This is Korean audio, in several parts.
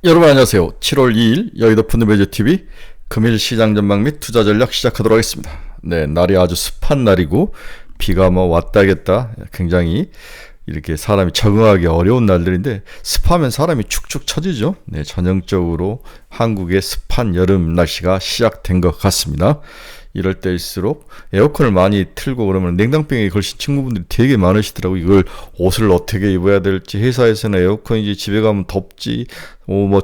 여러분 안녕하세요. 7월 2일 여의도 푸드메이저TV 금일 시장 전망 및 투자 전략 시작하도록 하겠습니다. 네, 날이 아주 습한 날이고 비가 왔다 갔다 굉장히 이렇게 사람이 적응하기 어려운 날들인데 습하면 사람이 축축 처지죠. 네, 전형적으로 한국의 습한 여름 날씨가 시작된 것 같습니다. 이럴 때일수록 에어컨을 많이 틀고 그러면 냉장병에 걸친 친구분들이 되게 많으시더라고요. 이걸 옷을 어떻게 입어야 될지, 회사에서는 에어컨이지, 집에 가면 덥지,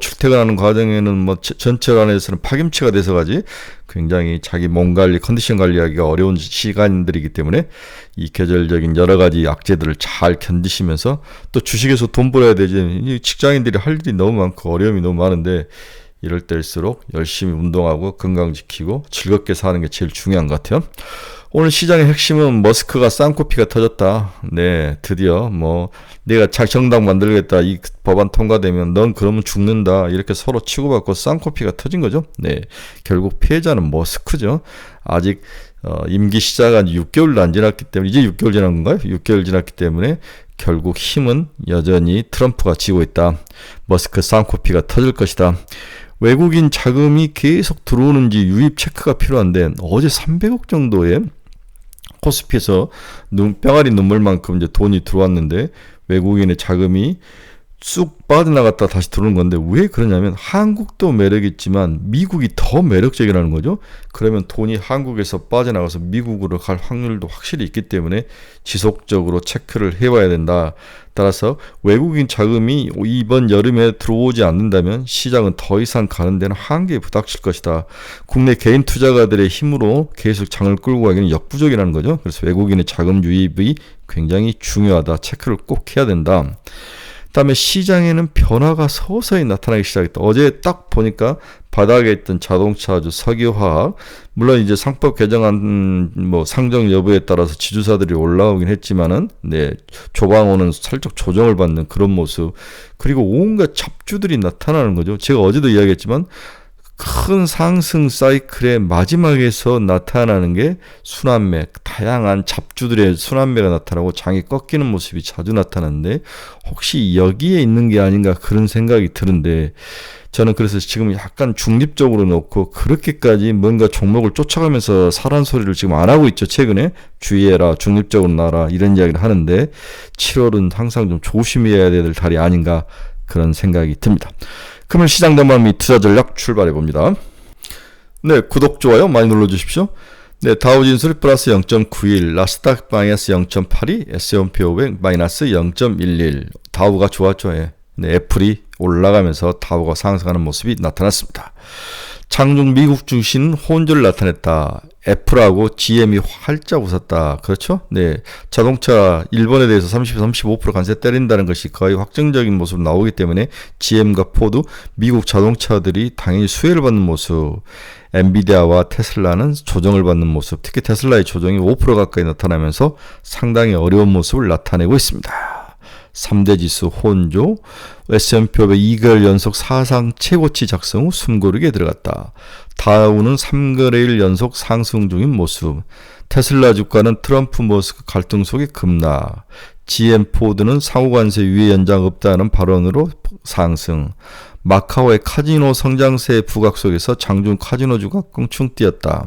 출퇴근하는 과정에는 전철 안에서는 파김치가 돼서 가지 굉장히 자기 몸 관리, 컨디션 관리하기가 어려운 시간들이기 때문에 이 계절적인 여러 가지 악재들을 잘 견디시면서 또 주식에서 돈 벌어야 되지, 직장인들이 할 일이 너무 많고 어려움이 너무 많은데 이럴 때일수록 열심히 운동하고 건강 지키고 즐겁게 사는 게 제일 중요한 것 같아요. 오늘 시장의 핵심은 머스크가 쌍코피가 터졌다. 네, 드디어 내가 정당 만들겠다. 이 법안 통과되면 넌 그러면 죽는다. 이렇게 서로 치고받고 쌍코피가 터진 거죠. 네, 결국 피해자는 머스크죠. 아직 임기 시작한 6개월도 안 지났기 때문에, 이제 6개월 지난 건가요? 6개월 지났기 때문에 결국 힘은 여전히 트럼프가 쥐고 있다. 머스크 쌍코피가 터질 것이다. 외국인 자금이 계속 들어오는지 유입 체크가 필요한데 어제 300억 정도의 코스피에서 뿅아리 눈물만큼 이제 돈이 들어왔는데 외국인의 자금이 쑥 빠져나갔다 다시 들어오는 건데 왜 그러냐면 한국도 매력있지만 미국이 더 매력적이라는 거죠. 그러면 돈이 한국에서 빠져나가서 미국으로 갈 확률도 확실히 있기 때문에 지속적으로 체크를 해봐야 된다. 따라서 외국인 자금이 이번 여름에 들어오지 않는다면 시장은 더 이상 가는 데는 한계에 부닥칠 것이다. 국내 개인 투자가들의 힘으로 계속 장을 끌고 가기는 역부족이라는 거죠. 그래서 외국인의 자금 유입이 굉장히 중요하다. 체크를 꼭 해야 된다. 그다음에 시장에는 변화가 서서히 나타나기 시작했다. 어제 딱 보니까 바닥에 있던 자동차주, 석유화학, 물론 이제 상법 개정안 상정 여부에 따라서 지주사들이 올라오긴 했지만은 조방호는 살짝 조정을 받는 그런 모습. 그리고 온갖 잡주들이 나타나는 거죠. 제가 어제도 이야기했지만 큰 상승 사이클의 마지막에서 나타나는 게 순환매, 다양한 잡주들의 순환매가 나타나고 장이 꺾이는 모습이 자주 나타나는데 혹시 여기에 있는 게 아닌가 그런 생각이 드는데 저는 그래서 지금 약간 중립적으로 놓고 그렇게까지 뭔가 종목을 쫓아가면서 사란 소리를 지금 안 하고 있죠. 최근에 주의해라, 중립적으로 나라 이런 이야기를 하는데 7월은 항상 좀 조심해야 될 달이 아닌가 그런 생각이 듭니다. 금일 시장 전망 및 투자 전략 출발해 봅니다. 네, 구독, 좋아요 많이 눌러주십시오. 네, 다우진수리 플러스 0.91, 나스닥 마이너스 0.82, S&P 500 마이너스 0.11. 다우가 좋았죠. 네, 애플이 올라가면서 다우가 상승하는 모습이 나타났습니다. 장중 미국 주식은 혼조를 나타냈다. 애플하고 GM이 활짝 웃었다. 그렇죠? 네. 자동차 일본에 대해서 35% 관세 때린다는 것이 거의 확정적인 모습으로 나오기 때문에 GM과 포드, 미국 자동차들이 당연히 수혜를 받는 모습. 엔비디아와 테슬라는 조정을 받는 모습. 특히 테슬라의 조정이 5% 가까이 나타나면서 상당히 어려운 모습을 나타내고 있습니다. 3대 지수 혼조, S&P 500 2개월 연속 사상 최고치 작성 후 숨고르기에 들어갔다. 다우는 3거래일 연속 상승 중인 모습. 테슬라 주가는 트럼프 머스크 갈등 속에 급락. GM 포드는 상호관세 유예 연장 없다는 발언으로 상승. 마카오의 카지노 성장세 부각 속에서 장중 카지노주가 껑충 뛰었다.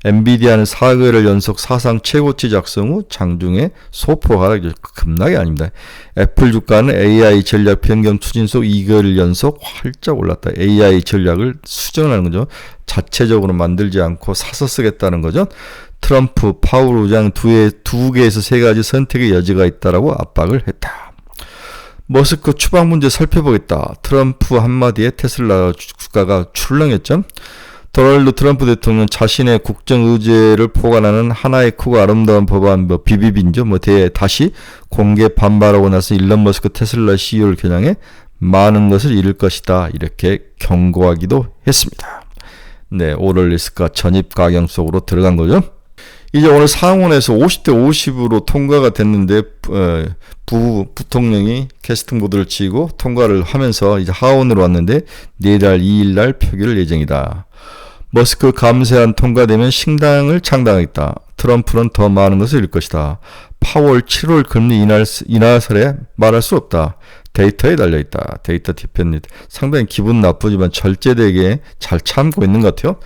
엔비디아는 4개월 연속 사상 최고치 작성 후 장중에 소폭 하락, 급락이 아닙니다. 애플 주가는 AI 전략 변경 추진 속 2개월 연속 활짝 올랐다. AI 전략을 수정하는 거죠. 자체적으로 만들지 않고 사서 쓰겠다는 거죠. 트럼프, 파월 의장 두 개에서 세 가지 선택의 여지가 있다라고 압박을 했다. 머스크 추방 문제 살펴보겠다. 트럼프 한마디에 테슬라 주가가 출렁했죠. 도널드 트럼프 대통령 자신의 국정 의제를 포괄하는 하나의 크고 아름다운 법안 비비빈죠. 다시 공개 반발하고 나서 일론 머스크 테슬라 CEO를 겨냥해 많은 것을 잃을 것이다. 이렇게 경고하기도 했습니다. 네, 오럴 리스크가 전입 가경 속으로 들어간 거죠. 이제 오늘 상원에서 50대 50으로 통과가 됐는데 부통령이 캐스팅 보드를 치고 통과를 하면서 이제 하원으로 왔는데 내달 2일날 표결 예정이다. 머스크 감세안 통과되면 신당을 창당하겠다. 트럼프는 더 많은 것을 잃을 것이다. 파월 7월 금리 인하설에 말할 수 없다. 데이터에 달려있다. 데이터 디펜디드. 상당히 기분 나쁘지만 절제되게 잘 참고 있는 것 같아요.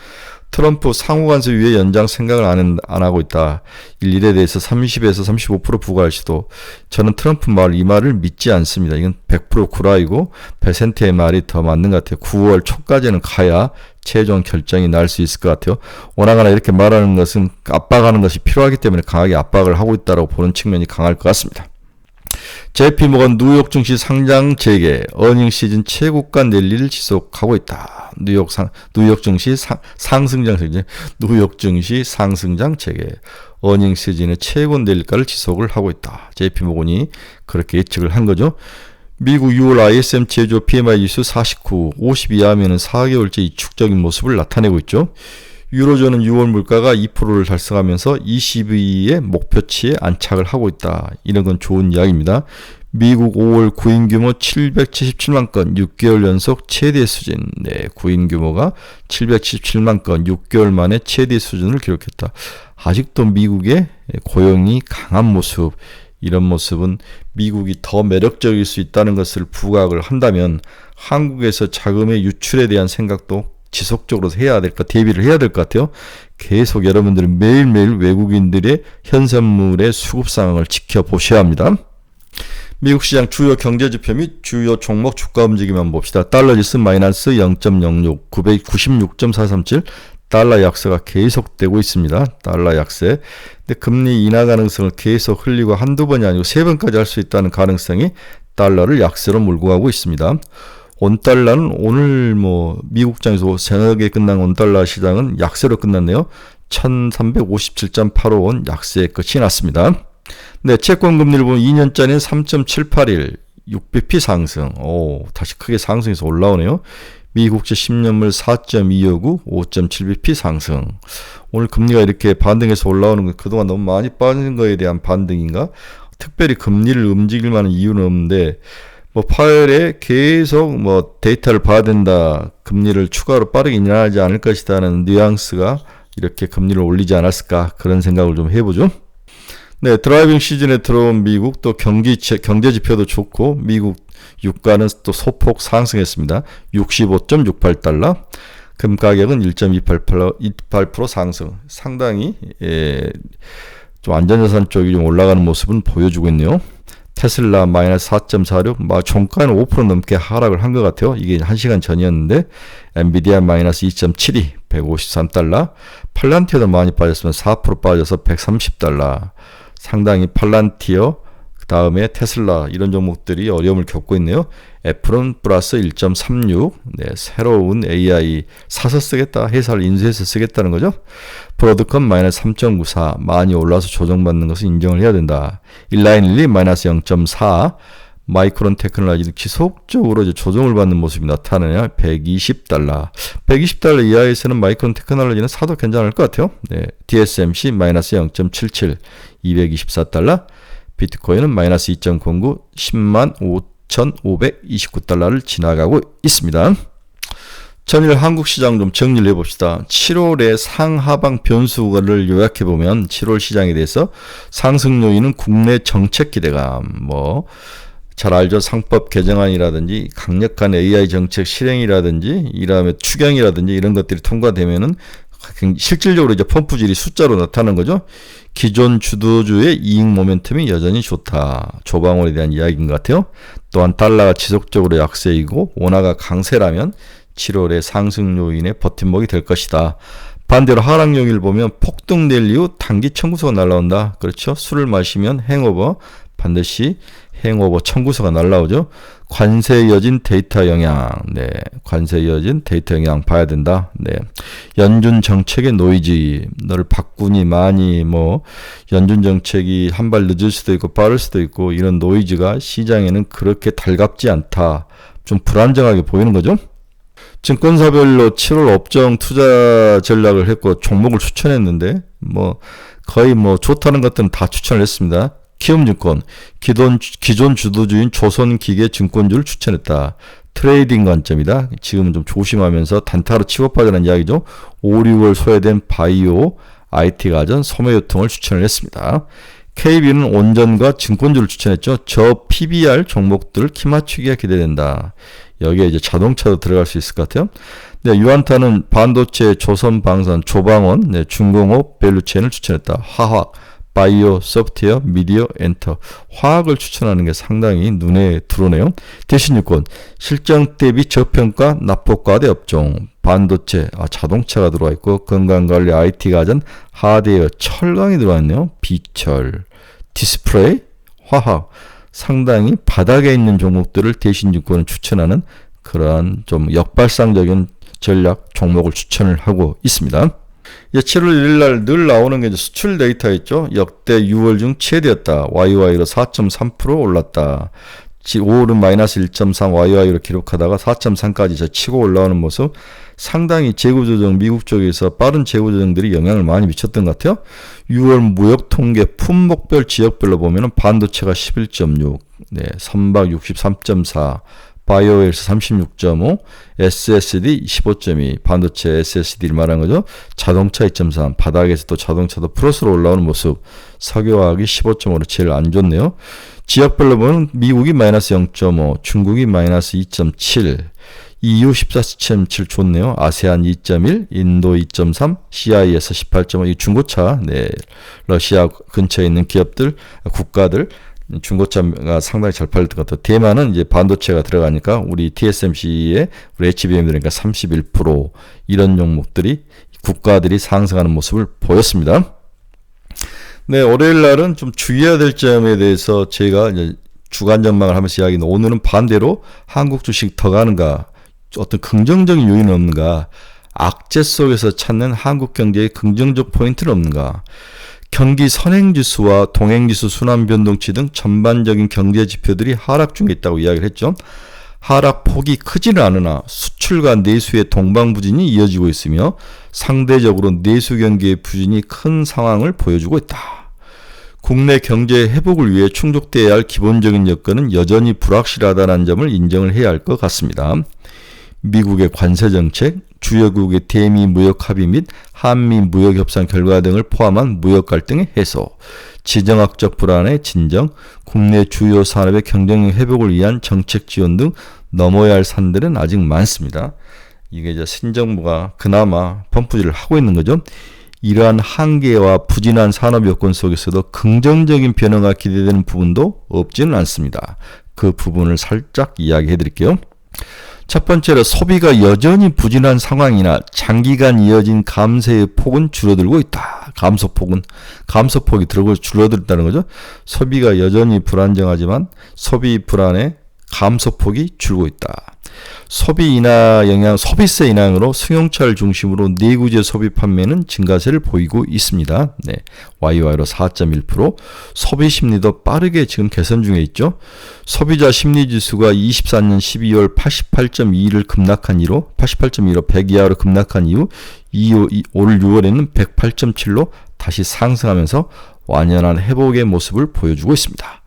트럼프 상호간섭 위에 연장 생각을 안 하고 있다. 일에 대해서 30에서 35% 부과할 시도. 저는 트럼프 이 말을 믿지 않습니다. 이건 100% 구라이고 베센트의 말이 더 맞는 것 같아요. 9월 초까지는 가야 최종 결정이 날 수 있을 것 같아요. 오나가나 이렇게 말하는 것은 압박하는 것이 필요하기 때문에 강하게 압박을 하고 있다고 보는 측면이 강할 것 같습니다. JP모건 뉴욕 증시 상장 재개, 어닝 시즌 최고가 랠리를 지속하고 있다. 뉴욕 증시 상승장 재개, 뉴욕 증시 상승장 재개, 어닝 시즌의 최고 랠리가를 지속을 하고 있다. JP모건이 그렇게 예측을 한 거죠. 미국 6월 ISM 제조 PMI 지수 49, 50 이하면은 4개월째 이축적인 모습을 나타내고 있죠. 유로존은 6월 물가가 2%를 달성하면서 22의 목표치에 안착을 하고 있다. 이런 건 좋은 이야기입니다. 미국 5월 구인 규모 777만 건, 6개월 연속 최대 수준. 네, 구인 규모가 777만 건, 6개월 만에 최대 수준을 기록했다. 아직도 미국의 고용이 강한 모습, 이런 모습은 미국이 더 매력적일 수 있다는 것을 부각을 한다면 한국에서 자금의 유출에 대한 생각도 지속적으로 대비를 해야 될 것 같아요. 계속 여러분들은 매일매일 외국인들의 현선물의 수급 상황을 지켜보셔야 합니다. 미국 시장 주요 경제지표 및 주요 종목 주가 움직임만 봅시다. 달러 지수 마이너스 0.06, 996.437, 달러 약세가 계속되고 있습니다. 달러 약세. 근데 금리 인하 가능성을 계속 흘리고 한두 번이 아니고 세 번까지 할 수 있다는 가능성이 달러를 약세로 몰고 가고 있습니다. 원달러는 오늘 미국장에서 저녁에 끝난 원달러 시장은 약세로 끝났네요. 1357.85원 약세의 끝이 났습니다. 네, 채권 금리를 보면 2년짜리는 3.781, 6bp 상승. 다시 크게 상승해서 올라오네요. 미국채 10년물 4.259, 5.7bp 상승. 오늘 금리가 이렇게 반등해서 올라오는 건 그동안 너무 많이 빠진 거에 대한 반등인가? 특별히 금리를 움직일 만한 이유는 없는데 파웰에 계속 데이터를 봐야 된다. 금리를 추가로 빠르게 인하하지 않을 것이다는 뉘앙스가 이렇게 금리를 올리지 않았을까 그런 생각을 좀 해보죠. 네, 드라이빙 시즌에 들어온 미국 또 경제 지표도 좋고 미국 유가는 또 소폭 상승했습니다. 65.68달러. 금 가격은 1.28% 상승. 상당히 좀 안전자산 쪽이 좀 올라가는 모습은 보여주고 있네요. 테슬라 마이너스 4.46, 종가는 5% 넘게 하락을 한 것 같아요. 이게 1시간 전이었는데 엔비디아 마이너스 2.72, 153달러. 팔란티어도 많이 빠졌으면 4% 빠져서 130달러. 상당히 팔란티어, 그 다음에 테슬라 이런 종목들이 어려움을 겪고 있네요. 애플은 플러스 1.36, 네, 새로운 AI 사서 쓰겠다, 회사를 인수해서 쓰겠다는 거죠. 브로드컴 마이너스 3.94, 많이 올라서 조정받는 것을 인정을 해야 된다. 일라인일리 마이너스 0.4, 마이크론 테크놀로지는 지속적으로 이제 조정을 받는 모습이 나타나냐. 120달러. 120달러 이하에서는 마이크론 테크놀로지는 사도 괜찮을 것 같아요. 네, DSMC 마이너스 0.77, 224달러. 비트코인은 마이너스 2.09, 10만 5,529달러를 지나가고 있습니다. 전일 한국 시장 좀 정리를 해봅시다. 7월의 상하방 변수를 요약해보면 7월 시장에 대해서 상승 요인은 국내 정책 기대감, 잘 알죠. 상법 개정안이라든지 강력한 AI 정책 실행이라든지 이다음에 추경이라든지 이런 것들이 통과되면은 실질적으로 이제 펌프질이 숫자로 나타나는 거죠. 기존 주도주의 이익 모멘텀이 여전히 좋다. 조방원에 대한 이야기인 것 같아요. 또한 달러가 지속적으로 약세이고 원화가 강세라면 7월의 상승 요인의 버팀목이 될 것이다. 반대로 하락 요인을 보면 폭등 랠리 후 단기 청구서가 날라온다. 그렇죠. 술을 마시면 행오버, 반드시 행오버 청구서가 날라오죠. 관세 이어진 데이터 영향. 네, 관세 이어진 데이터 영향 봐야 된다. 네, 연준 정책의 노이즈. 너를 바꾸니 많이 연준 정책이 한 발 늦을 수도 있고 빠를 수도 있고 이런 노이즈가 시장에는 그렇게 달갑지 않다. 좀 불안정하게 보이는 거죠. 증권사별로 7월 업종 투자 전략을 했고 종목을 추천했는데 거의 좋다는 것들은 다 추천을 했습니다. 키움증권, 기존 주도주인 조선기계증권주를 추천했다. 트레이딩 관점이다. 지금은 좀 조심하면서 단타로 치고 빠지는 이야기죠. 5, 6월 소외된 바이오, IT 가전, 소매유통을 추천을 했습니다. KB는 온전과 증권주를 추천했죠. 저 PBR 종목들 키맞추기가 기대된다. 여기에 이제 자동차도 들어갈 수 있을 것 같아요. 네, 유한타는 반도체, 조선방산, 조방원, 네, 중공업, 밸류체인을 추천했다. 화학, 바이오, 소프트웨어, 미디어, 엔터. 화학을 추천하는 게 상당히 눈에 들어오네요. 대신유권, 실적 대비 저평가, 납폭과대 업종, 반도체, 자동차가 들어와 있고, 건강관리, IT 가전, 하드웨어, 철강이 들어와 있네요. 비철, 디스플레이, 화학. 상당히 바닥에 있는 종목들을 대신유권을 추천하는 그러한 좀 역발상적인 전략 종목을 추천을 하고 있습니다. 7월 1일 날 늘 나오는 게 이제 수출 데이터 있죠. 역대 6월 중 최대였다. YY로 4.3% 올랐다. 5월은 마이너스 1.3 YY로 기록하다가 4.3까지 치고 올라오는 모습. 상당히 재고조정, 미국 쪽에서 빠른 재고조정들이 영향을 많이 미쳤던 것 같아요. 6월 무역 통계 품목별 지역별로 보면은 반도체가 11.6, 네, 선박 63.4, 바이오에서 36.5, SSD 15.2, 반도체 SSD를 말하는 거죠. 자동차 2.3, 바닥에서 또 자동차도 플러스로 올라오는 모습. 석유화학이 15.5로 제일 안 좋네요. 지역별로 보면 미국이 마이너스 0.5, 중국이 마이너스 2.7, EU 14.7 좋네요. 아세안 2.1, 인도 2.3, CIS 18.5. 이 중고차, 네, 러시아 근처에 있는 기업들, 국가들 중고차가 상당히 잘 팔릴 것 같아요. 대만은 이제 반도체가 들어가니까 우리 TSMC의 우리 HBM 들으니까 31% 이런 종목들이 국가들이 상승하는 모습을 보였습니다. 네, 월요일 날은 좀 주의해야 될 점에 대해서 제가 이제 주간 전망을 하면서 이야기했는데 오늘은 반대로 한국 주식 더 가는가, 어떤 긍정적인 요인은 없는가, 악재 속에서 찾는 한국 경제의 긍정적 포인트는 없는가, 경기 선행지수와 동행지수 순환변동치 등 전반적인 경제 지표들이 하락 중에 있다고 이야기를 했죠. 하락폭이 크지는 않으나 수출과 내수의 동방부진이 이어지고 있으며 상대적으로 내수 경기의 부진이 큰 상황을 보여주고 있다. 국내 경제 회복을 위해 충족되어야 할 기본적인 여건은 여전히 불확실하다는 점을 인정을 해야 할 것 같습니다. 미국의 관세정책, 주요국의 대미 무역 합의 및 한미 무역 협상 결과 등을 포함한 무역 갈등의 해소, 지정학적 불안의 진정, 국내 주요 산업의 경쟁력 회복을 위한 정책 지원 등 넘어야 할 산들은 아직 많습니다. 이게 이제 신정부가 그나마 펌프질을 하고 있는 거죠. 이러한 한계와 부진한 산업 여건 속에서도 긍정적인 변화가 기대되는 부분도 없지는 않습니다. 그 부분을 살짝 이야기해 드릴게요. 첫 번째로 소비가 여전히 부진한 상황이나 장기간 이어진 감세의 폭은 줄어들고 있다. 감소폭이 줄어들었다는 거죠. 소비가 여전히 불안정하지만 소비 불안에 감소폭이 줄고 있다. 소비세 인하로 승용차를 중심으로 내구재 소비 판매는 증가세를 보이고 있습니다. 네, YY로 4.1%. 소비 심리도 빠르게 지금 개선 중에 있죠. 소비자 심리지수가 24년 12월 88.2를 급락한 이후 88.2로 100 이하로 급락한 이후 올 6월에는 108.7로 다시 상승하면서 완연한 회복의 모습을 보여주고 있습니다.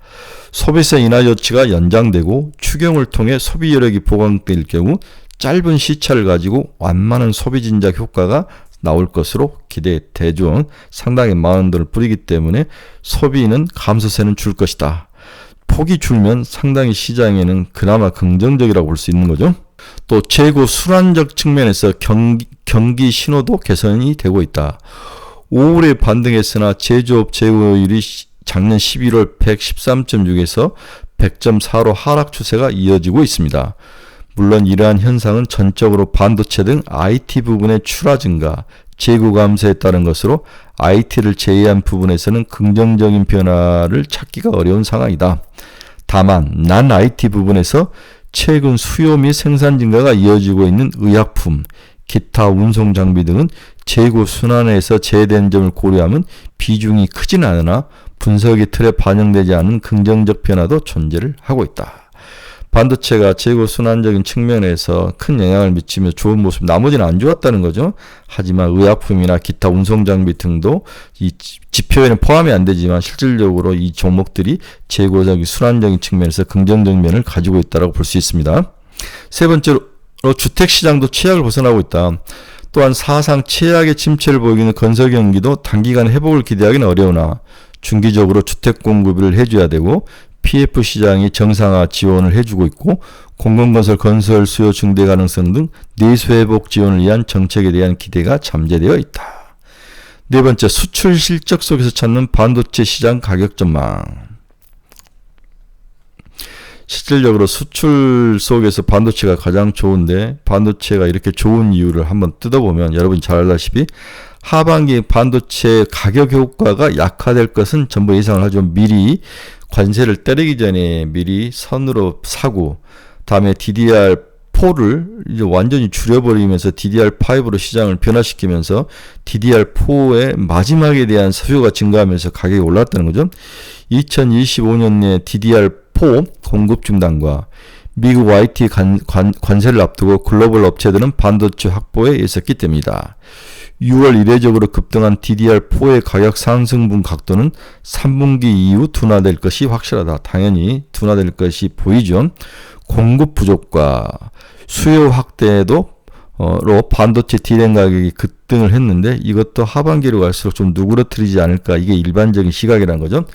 소비세 인하 조치가 연장되고 추경을 통해 소비 여력이 보강될 경우 짧은 시차를 가지고 완만한 소비 진작 효과가 나올 것으로 기대되죠. 상당히 많은 돈을 뿌리기 때문에 소비는 감소세는 줄 것이다. 폭이 줄면 상당히 시장에는 그나마 긍정적이라고 볼 수 있는 거죠. 또 재고 순환적 측면에서 경기 신호도 개선이 되고 있다. 5월에 반등했으나 제조업 재고율이 작년 11월 113.6에서 100.4로 하락 추세가 이어지고 있습니다. 물론 이러한 현상은 전적으로 반도체 등 IT 부분의 출하 증가, 재고 감소에 따른 것으로 IT를 제외한 부분에서는 긍정적인 변화를 찾기가 어려운 상황이다. 다만 난 IT 부분에서 최근 수요 및 생산 증가가 이어지고 있는 의약품, 기타 운송 장비 등은 재고 순환에서 제외된 점을 고려하면 비중이 크진 않으나 분석의 틀에 반영되지 않은 긍정적 변화도 존재를 하고 있다. 반도체가 재고 순환적인 측면에서 큰 영향을 미치며 좋은 모습, 나머지는 안 좋았다는 거죠. 하지만 의약품이나 기타 운송 장비 등도 이 지표에는 포함이 안 되지만 실질적으로 이 종목들이 재고적인 순환적인 측면에서 긍정적 면을 가지고 있다고 볼 수 있습니다. 세 번째로 주택시장도 최악을 벗어나고 있다. 또한 사상 최악의 침체를 보이는 건설 경기도 단기간 회복을 기대하기는 어려우나 중기적으로 주택 공급을 해줘야 되고 PF 시장이 정상화 지원을 해주고 있고 공공건설 건설 수요 증대 가능성 등 내수 회복 지원을 위한 정책에 대한 기대가 잠재되어 있다. 네 번째, 수출 실적 속에서 찾는 반도체 시장 가격 전망. 실질적으로 수출 속에서 반도체가 가장 좋은데 반도체가 이렇게 좋은 이유를 한번 뜯어보면 여러분이 잘 알다시피 하반기 반도체 가격 효과가 약화될 것은 전부 예상을 하죠. 미리 관세를 때리기 전에 미리 선으로 사고 다음에 DDR4를 이제 완전히 줄여버리면서 DDR5로 시장을 변화시키면서 DDR4의 마지막에 대한 수요가 증가하면서 가격이 올랐다는 거죠. 2025년에 DDR4 공급 중단과 미국 YT 관세를 앞두고 글로벌 업체들은 반도체 확보에 애썼기 때문이다. 6월 이례적으로 급등한 DDR4의 가격 상승분 각도는 3분기 이후 둔화될 것이 확실하다. 당연히 둔화될 것이 보이죠. 공급 부족과 수요 확대로 반도체 D램 가격이 급등을 했는데 이것도 하반기로 갈수록 좀 누그러뜨리지 않을까. 이게 일반적인 시각이라는 거죠.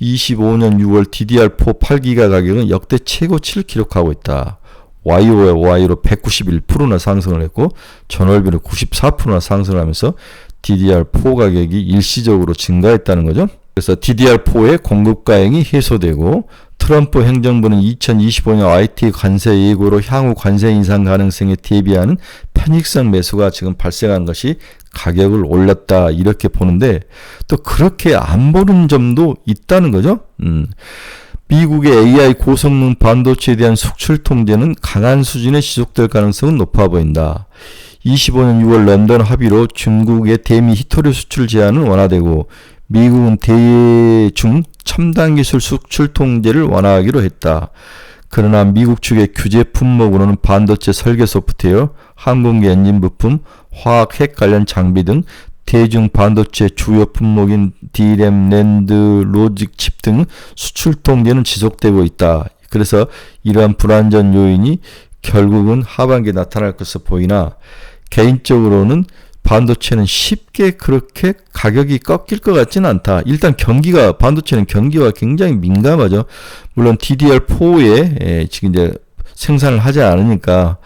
25년 6월 DDR4 8기가 가격은 역대 최고치를 기록하고 있다. YOY로 191%나 상승을 했고 전월비로 94%나 상승을 하면서 DDR4 가격이 일시적으로 증가했다는 거죠. 그래서 DDR4의 공급 가행이 해소되고 트럼프 행정부는 2025년 IT 관세 예고로 향후 관세 인상 가능성에 대비하는 편익성 매수가 지금 발생한 것이 가격을 올렸다 이렇게 보는데 또 그렇게 안 보는 점도 있다는 거죠. 미국의 AI 고성능 반도체에 대한 수출 통제는 강한 수준에 지속될 가능성은 높아 보인다. 25년 6월 런던 합의로 중국의 대미 히토류 수출 제한은 완화되고 미국은 대중 첨단 기술 수출 통제를 완화하기로 했다. 그러나 미국 측의 규제 품목으로는 반도체 설계 소프트웨어, 항공기 엔진 부품, 화학 핵 관련 장비 등 대중 반도체 주요 품목인 D램, 랜드, 로직 칩 등 수출 통제는 지속되고 있다. 그래서 이러한 불안전 요인이 결국은 하반기에 나타날 것으로 보이나 개인적으로는 반도체는 쉽게 그렇게 가격이 꺾일 것 같지는 않다. 일단 반도체는 경기와 굉장히 민감하죠. 물론 DDR4에 지금 이제 생산을 하지 않으니까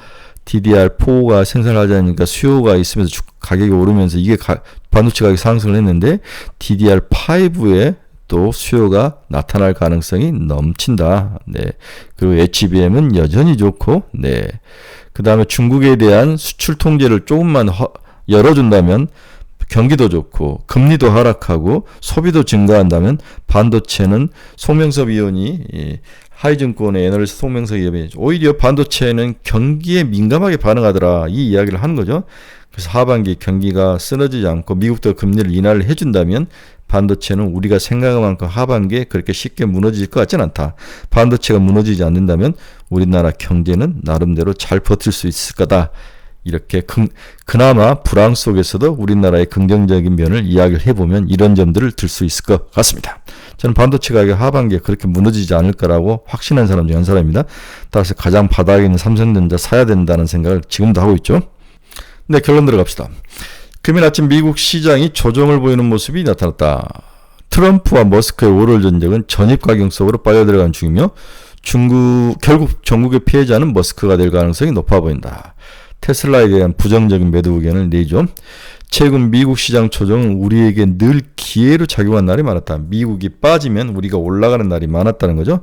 DDR4가 생산을 하지 않으니까 수요가 있으면서 가격이 오르면서 이게 반도체 가격이 상승을 했는데 DDR5에 또 수요가 나타날 가능성이 넘친다. 네. 그리고 HBM은 여전히 좋고, 네. 그 다음에 중국에 대한 수출 통제를 조금만 열어준다면 경기도 좋고 금리도 하락하고 소비도 증가한다면 반도체는 송명섭 위원이 하이증권의 애널리스트 송명섭 위원이 오히려 반도체는 경기에 민감하게 반응하더라 이 이야기를 하는 거죠. 그래서 하반기 경기가 쓰러지지 않고 미국도 금리를 인하를 해준다면 반도체는 우리가 생각한 만큼 하반기에 그렇게 쉽게 무너질 것 같지는 않다. 반도체가 무너지지 않는다면 우리나라 경제는 나름대로 잘 버틸 수 있을 거다. 이렇게 그나마 불황 속에서도 우리나라의 긍정적인 면을 이야기를 해보면 이런 점들을 들 수 있을 것 같습니다. 저는 반도체 가격 하반기에 그렇게 무너지지 않을 거라고 확신한 사람 중 한 사람입니다. 따라서 가장 바닥에 있는 삼성전자 사야 된다는 생각을 지금도 하고 있죠. 네, 결론 들어갑시다. 금일 아침 미국 시장이 조정을 보이는 모습이 나타났다. 트럼프와 머스크의 오럴 전쟁은 전입 가격 속으로 빨려들어간 중이며 결국 전국의 피해자는 머스크가 될 가능성이 높아 보인다. 테슬라에 대한 부정적인 매도 의견을 내죠. 최근 미국 시장 조정은 우리에게 늘 기회로 작용한 날이 많았다. 미국이 빠지면 우리가 올라가는 날이 많았다는 거죠.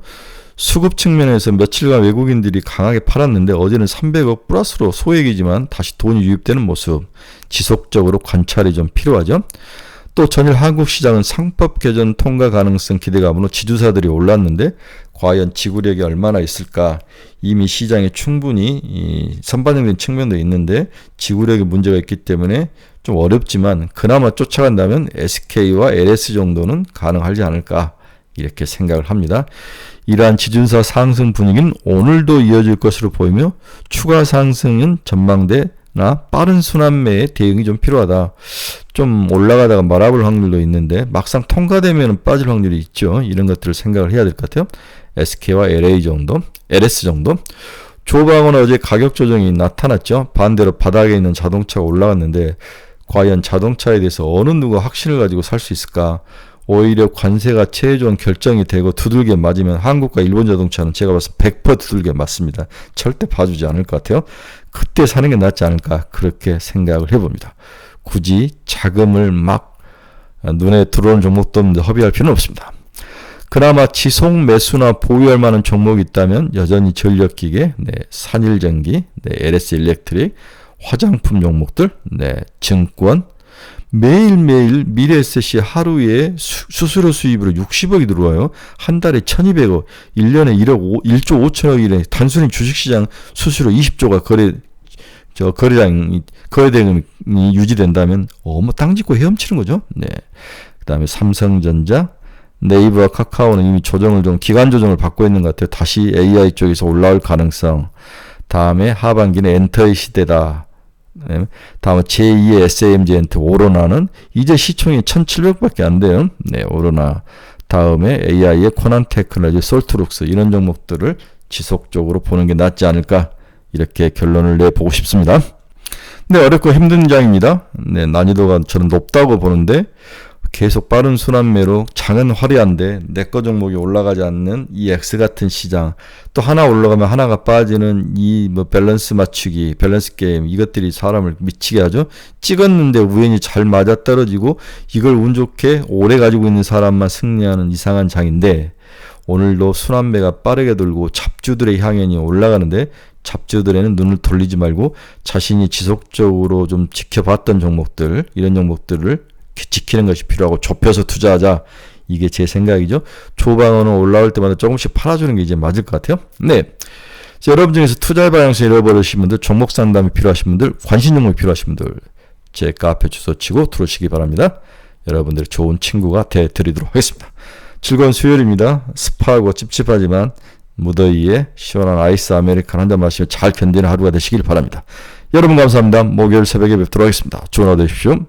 수급 측면에서 며칠간 외국인들이 강하게 팔았는데 어제는 300억 플러스로 소액이지만 다시 돈이 유입되는 모습 지속적으로 관찰이 좀 필요하죠. 또 전일 한국 시장은 상법 개정 통과 가능성 기대감으로 지주사들이 올랐는데 과연 지구력이 얼마나 있을까? 이미 시장에 충분히 선반영된 측면도 있는데 지구력에 문제가 있기 때문에 좀 어렵지만 그나마 쫓아간다면 SK와 LS 정도는 가능하지 않을까 이렇게 생각을 합니다. 이러한 지준사 상승 분위기는 오늘도 이어질 것으로 보이며 추가 상승은 전망대나 빠른 순환매에 대응이 좀 필요하다. 좀 올라가다가 말아볼 확률도 있는데 막상 통과되면 빠질 확률이 있죠. 이런 것들을 생각을 해야 될 것 같아요. SK와 LS 정도. 조방은 어제 가격 조정이 나타났죠. 반대로 바닥에 있는 자동차가 올라갔는데 과연 자동차에 대해서 어느 누가 확신을 가지고 살 수 있을까? 오히려 관세가 최종 결정이 되고 두들겨 맞으면 한국과 일본 자동차는 제가 봐서 100% 두들겨 맞습니다. 절대 봐주지 않을 것 같아요. 그때 사는 게 낫지 않을까 그렇게 생각을 해봅니다. 굳이 자금을 막 눈에 들어오는 종목도 없는데 허비할 필요는 없습니다. 그나마 지속 매수나 보유할 만한 종목이 있다면 여전히 전력기계, 산일전기, LS 일렉트릭, 화장품 종목들, 증권, 매일매일 미래에셋이 하루에 수수료 수입으로 60억이 들어와요. 한 달에 1200억, 1년에 1조 5천억이래. 단순히 주식시장 수수료 20조가 거래대금이 유지된다면, 땅 짚고 헤엄치는 거죠. 그 다음에 삼성전자, 네이버와 카카오는 이미 기간 조정을 받고 있는 것 같아요. 다시 AI 쪽에서 올라올 가능성. 다음에 하반기는 엔터의 시대다. 다음에 제2의 SAMG 엔터 오로나는 이제 시총이 1700밖에 안 돼요. 오로나. 다음에 AI의 코난 테크놀로지, 솔트룩스 이런 종목들을 지속적으로 보는 게 낫지 않을까 이렇게 결론을 내보고 싶습니다. 어렵고 힘든 장입니다. 난이도가 저는 높다고 보는데 계속 빠른 순환매로 장은 화려한데 내거 종목이 올라가지 않는 이 X 같은 시장, 또 하나 올라가면 하나가 빠지는 이 밸런스 맞추기, 밸런스 게임, 이것들이 사람을 미치게 하죠. 찍었는데 우연히 잘 맞아떨어지고 이걸 운 좋게 오래 가지고 있는 사람만 승리하는 이상한 장인데, 오늘도 순환매가 빠르게 돌고 잡주들의 향연이 올라가는데 잡주들에는 눈을 돌리지 말고 자신이 지속적으로 좀 지켜봤던 종목들, 이런 종목들을 지키는 것이 필요하고 좁혀서 투자하자. 이게 제 생각이죠. 초반으로 올라올 때마다 조금씩 팔아주는 게 이제 맞을 것 같아요. 자, 여러분 중에서 투자 방향성 잃어버리신 분들, 종목 상담이 필요하신 분들, 관심 종목이 필요하신 분들 제 카페 주소 치고 들어오시기 바랍니다. 여러분들의 좋은 친구가 되드리도록 하겠습니다. 즐거운 수요일입니다. 습하고 찝찝하지만 무더위에 시원한 아이스 아메리카노 한잔 마시며 잘 견디는 하루가 되시길 바랍니다. 여러분 감사합니다. 목요일 새벽에 뵙도록 하겠습니다. 좋은 하루 되십시오.